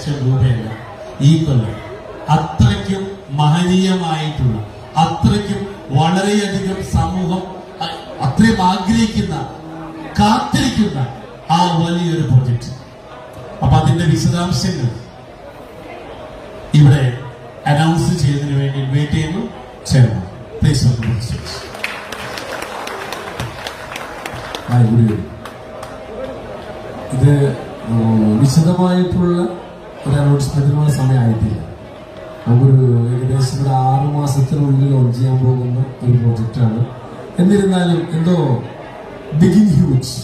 ലക്ഷം രൂപയല്ല ഈ കൊല്ലം. അത്രയ്ക്കും മഹനീയമായിട്ടുള്ള, അത്രയ്ക്കും വളരെയധികം സമൂഹം അത്രയും ആഗ്രഹിക്കുന്ന, കാത്തിരിക്കുന്ന ആ വലിയൊരു പ്രൊജക്ട്. അപ്പൊ അതിന്റെ വിശദാംശങ്ങൾ ഇവിടെ അനൗൺസ് ചെയ്തതിനു വേണ്ടി ഇൻവൈറ്റ് ചെയ്യുന്നു. Chairman please welcome to stage. ഇത് വിശദമായിട്ടുള്ള ഒരു അനൗൺസ്മെന്റിനുള്ള സമയമായിട്ടില്ല. നമുക്കൊരു ഏകദേശം ഒരു 6 മാസത്തിനുള്ളിൽ ലോഞ്ച് ചെയ്യാൻ പോകുന്ന ഒരു പ്രോജക്റ്റാണ്. എന്നിരുന്നാലും എന്തോ ബിഗിങ് ഹ്യൂജ്,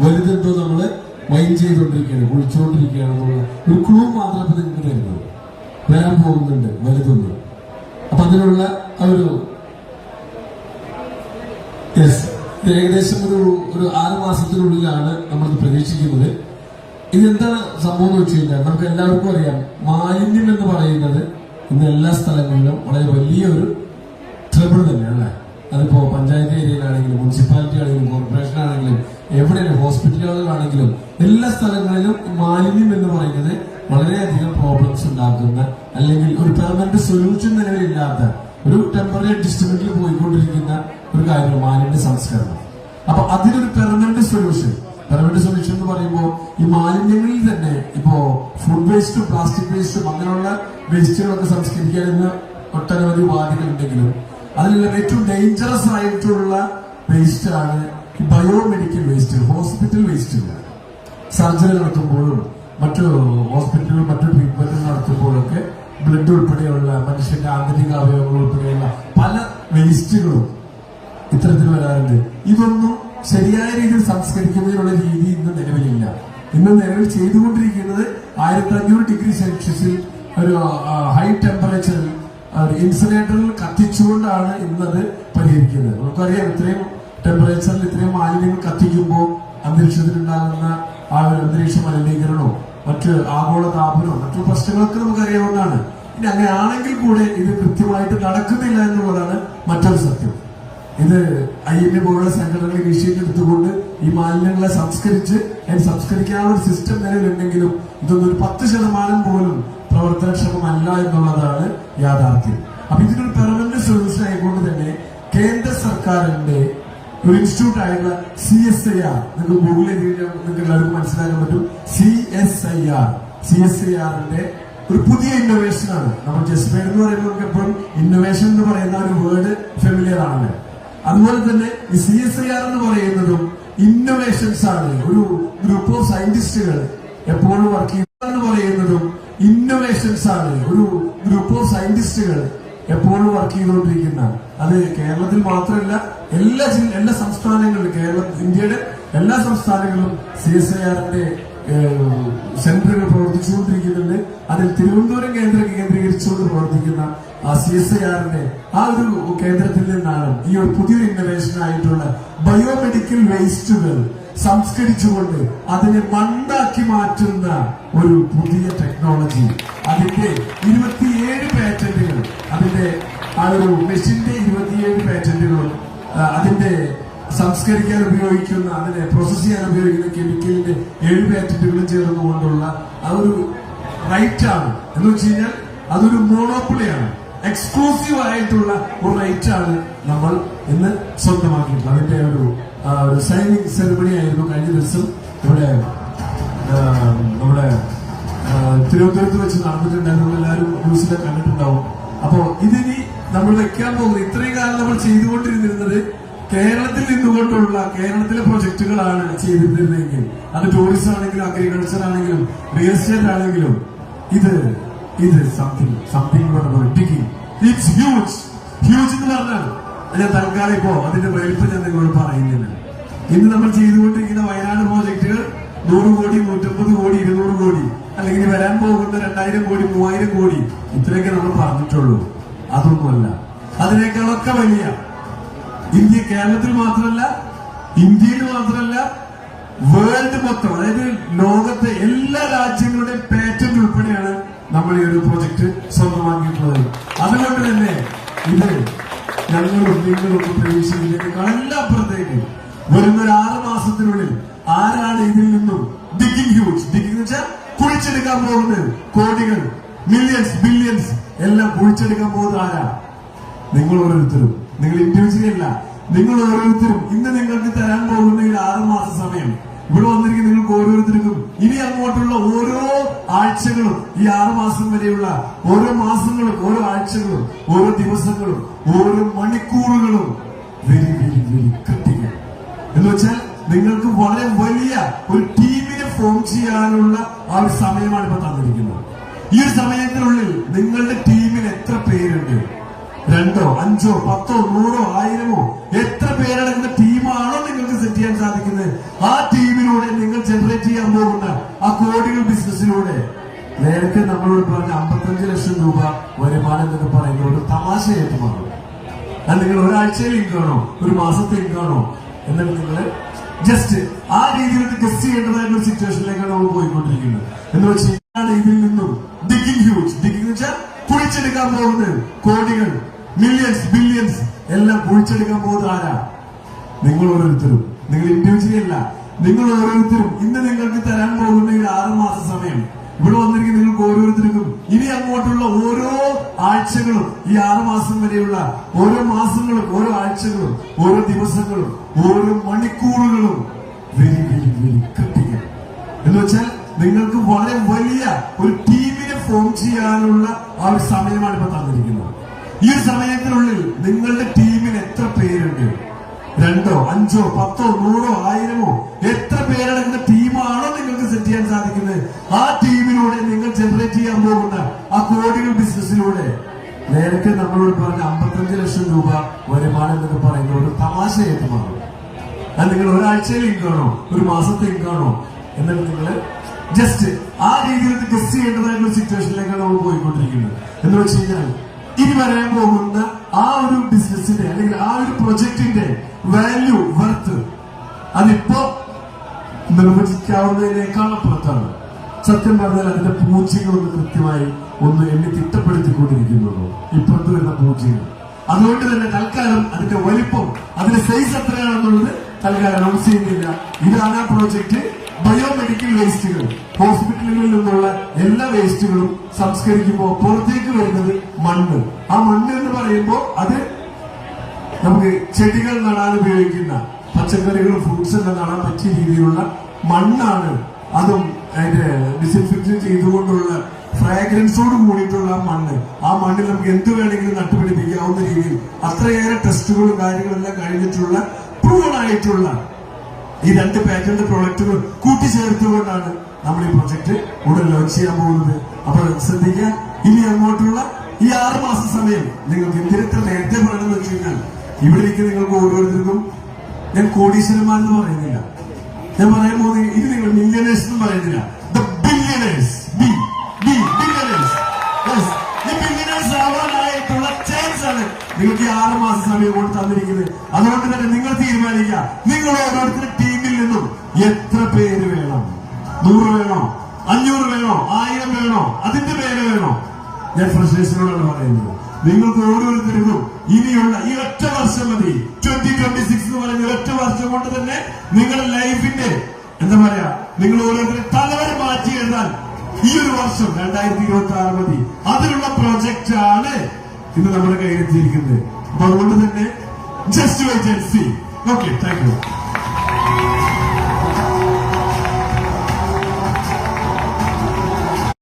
വലുതെന്തോ നമ്മള് മൈൻഡ് ചെയ്തുകൊണ്ടിരിക്കുകയാണ്, കുളിച്ചുകൊണ്ടിരിക്കുകയാണെന്നുള്ള ഒരു ക്ലൂ മാത്രമേ നിങ്ങൾക്ക് തരുന്നത്. വരാൻ പോകുന്നുണ്ട് വലുതൊന്നും. അപ്പൊ അതിനുള്ള ഒരു ഏകദേശം ഒരു 6 മാസത്തിനുള്ളിലാണ് നമ്മൾ പ്രതീക്ഷിക്കുന്നത്. ഇതെന്താണ് സംഭവം എന്ന് വെച്ച് കഴിഞ്ഞാൽ നമുക്ക് എല്ലാവർക്കും അറിയാം, മാലിന്യം എന്ന് പറയുന്നത് ഇന്ന് എല്ലാ സ്ഥലങ്ങളിലും വളരെ വലിയൊരു ട്രബിൾ തന്നെയാണ്. അതിപ്പോ പഞ്ചായത്ത് ഏരിയയിലാണെങ്കിലും മുനിസിപ്പാലിറ്റി ആണെങ്കിലും കോർപ്പറേഷൻ ആണെങ്കിലും എവിടെയാണ് ഹോസ്പിറ്റലുകളിലാണെങ്കിലും എല്ലാ സ്ഥലങ്ങളിലും മാലിന്യം എന്ന് പറയുന്നത് വളരെയധികം പ്രോബ്ലംസ് ഉണ്ടാക്കുന്ന, അല്ലെങ്കിൽ ഒരു പെർമനന്റ് സൊല്യൂഷൻ നിലവിലില്ലാത്ത, ഒരു ടെമ്പററി അഡ്ജസ്റ്റ്മെന്റിൽ പോയിക്കൊണ്ടിരിക്കുന്ന ഒരു കാര്യമാണ് മാലിന്യ സംസ്കരണം. അപ്പൊ അതിനൊരു പെർമനന്റ് സൊല്യൂഷൻ എന്ന് പറയുമ്പോൾ ഈ മാലിന്യങ്ങളിൽ തന്നെ ഇപ്പോ ഫുഡ് വേസ്റ്റും പ്ലാസ്റ്റിക് വേസ്റ്റും അങ്ങനെയുള്ള വേസ്റ്റുകളൊക്കെ സംസ്കരിക്കാൻ ഇന്ന് ഒട്ടനവധി ഉപാധികൾ ഉണ്ടെങ്കിലും അതിലെല്ലാം ഏറ്റവും ഡേഞ്ചറസ് ആയിട്ടുള്ള വേസ്റ്റ് ആണ് ഈ ബയോമെഡിക്കൽ വേസ്റ്റ്, ഹോസ്പിറ്റൽ വേസ്റ്റുകൾ. സർജറി നടത്തുമ്പോഴും മറ്റു ഹോസ്പിറ്റലുകൾ മറ്റു ട്രീറ്റ്മെന്റുകൾ നടത്തുമ്പോഴൊക്കെ ബ്ലഡ് ഉൾപ്പെടെയുള്ള മനുഷ്യന്റെ ആന്തരിക അവയവങ്ങൾ ഉൾപ്പെടെയുള്ള പല വേസ്റ്റുകളും ഇത്തരത്തിൽ വരാറുണ്ട്. ഇതൊന്നും ശരിയായ രീതിയിൽ സംസ്കരിക്കുന്നതിനുള്ള രീതി ഇന്ന് നിലവിലില്ല. ഇന്ന് നിലവിൽ ചെയ്തുകൊണ്ടിരിക്കുന്നത് 1500 ഡിഗ്രി സെൽഷ്യസിൽ ഒരു ഹൈ ടെമ്പറേച്ചറിൽ ഇൻസിനേറ്ററിൽ കത്തിച്ചുകൊണ്ടാണ് ഇന്നത് പരിഹരിക്കുന്നത്. നമുക്കറിയാം, ഇത്രയും ടെമ്പറേച്ചറിൽ ഇത്രയും മാലിന്യങ്ങൾ കത്തിക്കുമ്പോൾ അന്തരീക്ഷത്തിലുണ്ടാകുന്ന ആ ഒരു അന്തരീക്ഷ മലിനീകരണവും മറ്റ് ആഗോള താപനവും മറ്റു പ്രശ്നങ്ങളൊക്കെ നമുക്കറിയാവുന്നതാണ്. ഇനി അങ്ങനെയാണെങ്കിൽ കൂടെ ഇത് കൃത്യമായിട്ട് നടക്കുന്നില്ല എന്നുള്ളതാണ് മറ്റൊരു സത്യം. ഇത് IMA പോലുള്ള സംഘടനകൾ ഇനിഷ്യേറ്റീവ് എടുത്തുകൊണ്ട് ഈ മാലിന്യങ്ങളെ സംസ്കരിക്കാനുള്ള ഒരു സിസ്റ്റം നിലവിലുണ്ടെങ്കിലും ഇതൊന്നും ഒരു 10% പോലും പ്രവർത്തനക്ഷമമല്ല എന്നുള്ളതാണ് യാഥാർത്ഥ്യം. അപ്പൊ ഇതിനൊരു പെർമനന്റ് സൊല്യൂഷൻ ആയിക്കൊണ്ട് തന്നെ കേന്ദ്ര സർക്കാരിന്റെ ഒരു ഇൻസ്റ്റിറ്റ്യൂട്ട് ആയിട്ടുള്ള CSIR, നിങ്ങൾക്ക് ഗൂഗിൾ ചെയ്ത് നിങ്ങൾക്ക് എല്ലാവർക്കും മനസ്സിലാക്കാൻ പറ്റും. CSIR-ന്റെ ഒരു പുതിയ ഇന്നോവേഷൻ ആണ്. നമ്മൾ ജസ്പേഡ് എന്ന് പറയുമ്പോൾ നമുക്ക് എപ്പോഴും ഇന്നോവേഷൻ എന്ന് പറയുന്ന ഒരു വേർഡ് ഫെമിലിയർ ആണ്. അതുപോലെ തന്നെ ഈ CSIR എന്ന് പറയുന്നതും ഇന്നോവേഷൻസ് ആണ്. ഒരു ഗ്രൂപ്പ് ഓഫ് സയന്റിസ്റ്റുകൾ എപ്പോഴും വർക്ക് ചെയ്യുന്നതെന്ന് പറയുന്നതും ഇന്നോവേഷൻസ് ആണ്. ഒരു ഗ്രൂപ്പ് ഓഫ് സയന്റിസ്റ്റുകൾ എപ്പോഴും വർക്ക് ചെയ്തുകൊണ്ടിരിക്കുന്ന, അത് കേരളത്തിൽ മാത്രമല്ല എല്ലാ സംസ്ഥാനങ്ങളിലും, ഇന്ത്യയുടെ എല്ലാ സംസ്ഥാനങ്ങളിലും CSIR-ന്റെ സെന്ററുകൾ പ്രവർത്തിച്ചുകൊണ്ടിരിക്കുന്നുണ്ട്. അതിൽ തിരുവനന്തപുരം കേന്ദ്രീകരിച്ചുകൊണ്ട് പ്രവർത്തിക്കുന്ന ആ CSIR-ന്റെ ആ ഒരു കേന്ദ്രത്തിൽ നിന്നാണ് ഈ ഒരു പുതിയൊരു ഇന്നോവേഷൻ ആയിട്ടുള്ള ബയോമെഡിക്കൽ വേസ്റ്റുകൾ സംസ്കരിച്ചുകൊണ്ട് അതിനെ മണ്ണാക്കി മാറ്റുന്ന ഒരു പുതിയ ടെക്നോളജി. അതിന്റെ 27 പാറ്റന്റുകൾ, അതിന്റെ ആ ഒരു മെഷീന്റെ 27 പാറ്റന്റുകളും അതിന്റെ സംസ്കരിക്കാൻ ഉപയോഗിക്കുന്ന, അതിനെ പ്രോസസ് ചെയ്യാൻ ഉപയോഗിക്കുന്ന കെമിക്കലിന്റെ 7 പാറ്റന്റുകളും ചേർന്നുകൊണ്ടുള്ള ആ ഒരു റൈറ്റ് ആണ്. എന്ന് വെച്ച് കഴിഞ്ഞാൽ അതൊരു മോണോപ്പൊളിയാണ്, എക്സ്ക്ലൂസീവ് ആയിട്ടുള്ള ഒരു റൈറ്റ് ആണ് നമ്മൾ ഇന്ന് സ്വന്തമാക്കിയിട്ടുള്ളത്. അതിന്റെ ഒരു സൈനിങ് സെറിമണി ആയിരുന്നു കഴിഞ്ഞ ദിവസം ഇവിടെ നമ്മുടെ തിരുവനന്തപുരത്ത് വെച്ച് നടന്നിട്ടുണ്ടായിരുന്നു. എല്ലാവരും ന്യൂസിലെ കണ്ടിട്ടുണ്ടാവും. അപ്പോ ഇതിനി നമ്മൾ വെക്കാൻ പോകുന്നത്, ഇത്രയും കാലം നമ്മൾ ചെയ്തുകൊണ്ടിരുന്നത് കേരളത്തിൽ നിന്നുകൊണ്ടുള്ള കേരളത്തിലെ പ്രൊജക്ടുകളാണ് ചെയ്തിരുന്നതെങ്കിൽ, അത് ടൂറിസം ആണെങ്കിലും അഗ്രികൾച്ചർ ആണെങ്കിലും റിയൽ എസ്റ്റേറ്റ് ആണെങ്കിലും, ഇത് സംതിങ് ഡിഗിങ് ഇറ്റ്സ് ഹ്യൂജ് എന്ന് പറഞ്ഞാൽ ഞാൻ തൽക്കാലം ഇപ്പോ അതിന്റെ വലിപ്പം ഞാൻ നിങ്ങളോട് പറയുന്നില്ല. ഇന്ന് നമ്മൾ ചെയ്തുകൊണ്ടിരിക്കുന്ന വയനാട് പ്രോജക്റ്റുകൾ 100 കോടി, 150 കോടി, 200 കോടി, അല്ലെങ്കിൽ വരാൻ പോകുന്ന 2000 കോടി, 3000 കോടി, ഇത്രയൊക്കെ നമ്മൾ പറഞ്ഞിട്ടുള്ളൂ. അതൊന്നുമല്ല, അതിനേക്കാളൊക്കെ വലിയ കേരളത്തിൽ മാത്രമല്ല, ഇന്ത്യയിൽ മാത്രമല്ല, വേൾഡ് മൊത്തം, അതായത് ലോകത്തെ എല്ലാ രാജ്യങ്ങളുടെയും പാറ്റന്റ് ഉൾപ്പെടെയാണ് നമ്മൾ ഈ ഒരു പ്രോജക്ട് സ്വന്തമാക്കിയിട്ടുള്ളത്. അതുകൊണ്ട് തന്നെ ഇത് ഞങ്ങളും നിങ്ങളും പ്രതീക്ഷിക്കുന്നതിനേക്കാൾ എല്ലാം അപ്പുറത്തേക്ക് വരുന്ന ഒരു 6 മാസത്തിനുള്ളിൽ ആരാണ് ഇതിൽ നിന്നും ഡിഗിങ് ഹ്യൂജ്, ഡിഗിങ് എന്ന് വെച്ചാൽ കുഴിച്ചെടുക്കാൻ പോകുന്നത് കോടികൾ, മില്യൺസ്, ബില്യൺസ് എല്ലാം കുഴിച്ചെടുക്കാൻ പോകുന്നത് ആരാ? നിങ്ങൾ ഓരോരുത്തരും. നിങ്ങൾ ഇൻഡിവിജ്വലി അല്ല, നിങ്ങൾ ഓരോരുത്തരും. ഇന്ന് നിങ്ങൾക്ക് തരാൻ പോകുന്ന ഈ 6 മാസ സമയം ഇവിടെ വന്നിരിക്കുന്ന നിങ്ങൾക്ക് ഓരോരുത്തർക്കും ഇനി അങ്ങോട്ടുള്ള ഓരോ ആഴ്ചകളും, ഈ 6 മാസം വരെയുള്ള ഓരോ മാസങ്ങളും, ഓരോ ആഴ്ചകളും, ഓരോ ദിവസങ്ങളും, ഓരോ മണിക്കൂറുകളും വെരി വെരി വെരി ക്രിട്ടിക്കൽ. എന്ന് വെച്ചാൽ നിങ്ങൾക്ക് വളരെ വലിയ ഒരു ടീമിനെ ഫോം ചെയ്യാനുള്ള ആ ഒരു സമയമാണ് ഇപ്പൊ തന്നിരിക്കുന്നത്. ഈ ഒരു സമയത്തിനുള്ളിൽ നിങ്ങളുടെ ടീമിൽ എത്ര പേരുണ്ട്? 2, 5, 10, 100, 1000 എത്ര പേരടങ്ങുന്ന ടീമാണോ നിങ്ങൾക്ക് സെറ്റ് ചെയ്യാൻ സാധിക്കുന്നത്, ആ ടീമിലൂടെ നിങ്ങൾ ജനറേറ്റ് ചെയ്യാൻ പോകുന്ന ആ കോടികൾ ബിസിനസ്സിലൂടെ നേരത്തെ നമ്മളോട് പറഞ്ഞ 55 ലക്ഷം രൂപ വരുമാനം എന്നൊക്കെ പറയുന്ന ഒരു തമാശയായിട്ട് മാറും. അത് നിങ്ങൾ ഒരാഴ്ചയിൽ ഇൻകാണോ, ഒരു മാസത്തെ ഇൻകാണോ എന്നൊക്കെ നിങ്ങൾ ജസ്റ്റ് ആ രീതിയിലേക്ക് ഗസ് ചെയ്യേണ്ടതായിട്ടുള്ള സിറ്റുവേഷനിലേക്കാണ് നമ്മൾ പോയിക്കൊണ്ടിരിക്കുന്നത്. എന്ന് വെച്ചാൽ ഇതിൽ നിന്നും ഡിഗിങ് ഹ്യൂജ്, ഡിഗിങ് എന്ന് വെച്ചാൽ കുഴിച്ചെടുക്കാൻ പോകുന്നത് കോടികൾ, മില്യൺസ്, ബില്യൺസ് എല്ലാം കുഴിച്ചെടുക്കാൻ പോകുന്നത് ആരാ? നിങ്ങൾ ഓരോരുത്തരും. നിങ്ങൾ ഇൻഡിവിജ്വലി അല്ല, നിങ്ങൾ ഓരോരുത്തരും. ഇന്ന് നിങ്ങൾക്ക് തരാൻ പോകുന്ന ഈ 6 മാസ സമയം ഇവിടെ വന്നിരിക്കുന്ന നിങ്ങൾക്ക് ഓരോരുത്തർക്കും ഇനി അങ്ങോട്ടുള്ള ഓരോ ആഴ്ചകളും, ഈ 6 മാസം വരെയുള്ള ഓരോ മാസങ്ങളും, ഓരോ ആഴ്ചകളും, ഓരോ ദിവസങ്ങളും, ഓരോ മണിക്കൂറുകളും വെരി വെരി വെരി ക്രിട്ടിക്കൽ. എന്ന് വെച്ചാൽ നിങ്ങൾക്ക് വളരെ വലിയ ഒരു ടീമിനെ ഫോം ചെയ്യാനുള്ള ആ ഒരു സമയമാണ് ഇപ്പൊ തന്നിരിക്കുന്നത്. ഈ ഒരു സമയത്തിനുള്ളിൽ നിങ്ങളുടെ ടീമിൽ എത്ര പേരുണ്ട്? 2, 5, 10, 100, 1000 എത്ര പേരടങ്ങുന്ന ടീമാണോ നിങ്ങൾക്ക് സെറ്റ് ചെയ്യാൻ സാധിക്കുന്നത്, ആ ടീമിലൂടെ നിങ്ങൾ ജനറേറ്റ് ചെയ്യാൻ പോകുന്ന ആ കോടികൾ ബിസിനസ്സിലൂടെ നേരത്തെ നമ്മളോട് പറഞ്ഞ 55 ലക്ഷം രൂപ വരുമാനം എന്നൊക്കെ പറയുന്ന ഒരു തമാശയായിട്ട് മാറും. അത് നിങ്ങൾ ഒരാഴ്ചയിൽ ഇൻകാണോ, ഒരു മാസത്തെ ഇൻകാണോ എന്നൊക്കെ നിങ്ങൾ ജസ്റ്റ് ആ രീതിയിലേക്ക് ഗസ് ചെയ്യേണ്ടതായിട്ടുള്ള സിറ്റുവേഷനിലേക്കാണ് നമ്മൾ പോയിക്കൊണ്ടിരിക്കുന്നത്. എന്ന് വെച്ച് കഴിഞ്ഞാൽ ഇനി വരാൻ പോകുന്ന ആ ഒരു ബിസിനസിന്റെ അല്ലെങ്കിൽ ആ ഒരു പ്രൊജക്ടിന്റെ വാല്യൂ, വർത്ത് അതിപ്പോ നിർവചിക്കാവുന്നതിനേക്കാൾ അപ്പുറത്താണ്. സത്യം പറഞ്ഞാൽ അതിന്റെ പൂജ്യങ്ങളൊന്ന് കൃത്യമായി ഒന്ന് എന്നെ തിട്ടപ്പെടുത്തിക്കൊണ്ടിരിക്കുന്നുള്ളൂ, ഇപ്പുറത്ത് വരുന്ന പൂജ്യങ്ങൾ. അതുകൊണ്ട് തന്നെ തൽക്കാലം അതിന്റെ വലിപ്പം, അതിന്റെ സൈസ് എത്രയാണെന്നുള്ളത് തൽക്കാലം അനൗൺസ് ചെയ്യുന്നില്ല. ഇതാണ് ആ പ്രോജക്റ്റ്. ബയോമെഡിക്കൽ വേസ്റ്റുകൾ, ഹോസ്പിറ്റലുകളിൽ നിന്നുള്ള എല്ലാ വേസ്റ്റുകളും സംസ്കരിക്കുമ്പോൾ പുറത്തേക്ക് വരുന്നത് മണ്ണ്. ആ മണ്ണ് എന്ന് പറയുമ്പോൾ അത് നമുക്ക് ചെടികൾ നടാൻ ഉപയോഗിക്കുന്ന, പച്ചക്കറികളും ഫ്രൂട്ട്സ് എല്ലാം നടാൻ പറ്റിയ രീതിയിലുള്ള മണ്ണാണ്. അതും അതിന്റെ ഡിസിൻഫെക്ഷൻ ചെയ്തുകൊണ്ടുള്ള ഫ്രാഗ്രൻസോട് കൂടിയിട്ടുള്ള മണ്ണ്. ആ മണ്ണിൽ നമുക്ക് എന്ത് വേണമെങ്കിലും നട്ടുപിടിപ്പിക്കാവുന്ന രീതിയിൽ അത്രയേറെ ടെസ്റ്റുകളും കാര്യങ്ങളെല്ലാം കഴിഞ്ഞിട്ടുള്ള പ്രൂവൺ ആയിട്ടുള്ള ഈ 2 പാറ്റന്റ് പ്രോഡക്റ്റുകൾ കൂട്ടിച്ചേർത്തുകൊണ്ടാണ് നമ്മൾ ഈ പ്രൊജക്ട് ഉടൻ ലോഞ്ച് ചെയ്യാൻ പോകുന്നത്. അപ്പോൾ ശ്രദ്ധിക്കുക, ഇനി അങ്ങോട്ടുള്ള ഈ 6 മാസ സമയം നിങ്ങൾക്ക് എന്തിനെത്ര നേരത്തെ പറയണമെന്ന് വെച്ച് കഴിഞ്ഞാൽ ഇവിടെ ഇരിക്കുന്ന നിങ്ങൾക്ക് ഓരോരുത്തർക്കും ഞാൻ കോടീശ്വരന്മാരെന്ന് പറയുന്നില്ല, ഞാൻ പറയാൻ പോകുന്നത് ഇത് നിങ്ങൾ മില്യണേഴ്സ് എന്ന് പറയുന്നില്ല, ദ ബില്യണേഴ്സ്. ഈ ബില്യണേഴ്സ് ആവാനായിട്ടുള്ള ചാൻസ് ആണ് നിങ്ങൾക്ക് ഈ 6 മാസ സമയം കൊണ്ട് തന്നിരിക്കുന്നത്. അതുകൊണ്ട് തന്നെ നിങ്ങൾ തീരുമാനിക്കുക, നിങ്ങൾ ഓരോരുത്തരുടെ ടീമിൽ നിന്നും എത്ര പേര് വേണം? 100 വേണോ, 500 വേണോ, 1000 വേണോ, അതിന്റെ പേര് വേണോ? ഞാൻ ഫ്രഷേഴ്സിനോടാണ് പറയുന്നത്. നിങ്ങൾക്ക് ഓരോരുത്തർക്കും ഇനിയുള്ള ഈ ഒറ്റ വർഷം മതി. 2026 എന്ന് പറയുന്ന ഒറ്റ വർഷം കൊണ്ട് തന്നെ നിങ്ങളുടെ ലൈഫിന്റെ എന്താ പറയാ, നിങ്ങൾ ഓരോരുത്തരും തലവരെ മാറ്റി എഴുതാൻ ഈ ഒരു വർഷം 2026 മതി. അതിനുള്ള പ്രോജക്റ്റ് ആണ് ഇന്ന് നമ്മുടെ കയ്യിലെത്തിയിരിക്കുന്നത്. അപ്പൊ അതുകൊണ്ട് തന്നെ just wait and see. Okay, thank U.